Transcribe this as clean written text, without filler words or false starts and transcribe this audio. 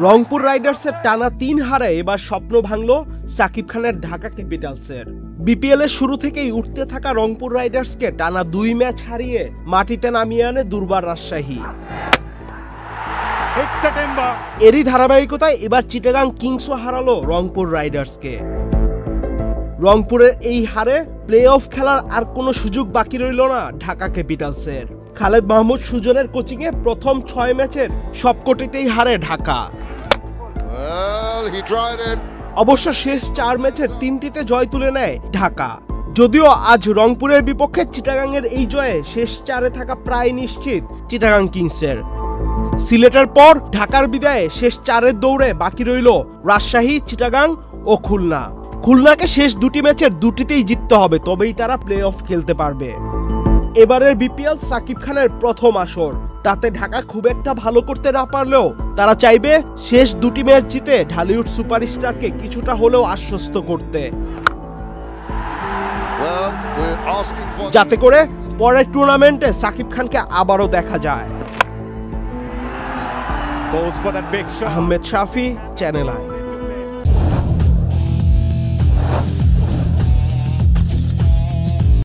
রংপুর রাইডার্সের টানা 3 হারে এবার স্বপ্ন ভাঙল সাকিব খানের ঢাকা ক্যাপিটালসের। বিপিএল এর শুরু থেকেই উঠতে থাকা রংপুর রাইডার্সকে টানা 2 ম্যাচ হারিয়ে মাটিতে নামিয়ে আনে দুর্বার রাজশাহী। এরই ধারাবাহিকতায় এবার চিটাগাং কিংসও হারালো রংপুর রাইডার্সকে। রংপুরের এই হারে প্লে অফ খেলার আর কোনো সুযোগ বাকি রইল না ঢাকা ক্যাপিটালসের। খালেদ মাহমুদ সুজনের কোচিংয়ে প্রথম 6 ম্যাচের সবকটিতেই হারে ঢাকা। অবশ্য শেষ 4 ম্যাচের 3টিতে জয় তুলে নেয় ঢাকা। যদিও আজ রংপুরের বিপক্ষে চিটাগাংয়ের এই জয়ে শেষ 4-এ থাকা প্রায় নিশ্চিত চিটাগাং কিংসের। সিলেটের পর ঢাকার বিদায়ে শেষ 4-এর দৌড়ে বাকি রইল রাজশাহী, চিটাগাং ও খুলনা। খুলনাকে শেষ 2টি ম্যাচের 2টিতেই জিততে হবে, তবেই তারা প্লে অফ খেলতে পারবে। এবারের বিপিএল সাকিব খানের প্রথম আসর, তাতে ঢাকা খুব একটা ভালো করতে না পারলেও তারা চাইবে শেষ 2টি ম্যাচ জিতে ঢালিউড সুপারস্টারকে কিছুটা হলেও আশ্বস্ত করতে, যাতে করে পরের টুর্নামেন্টে সাকিব খানকে আবারও দেখা যায়। আহমেদ শাফি, চ্যানেল আই।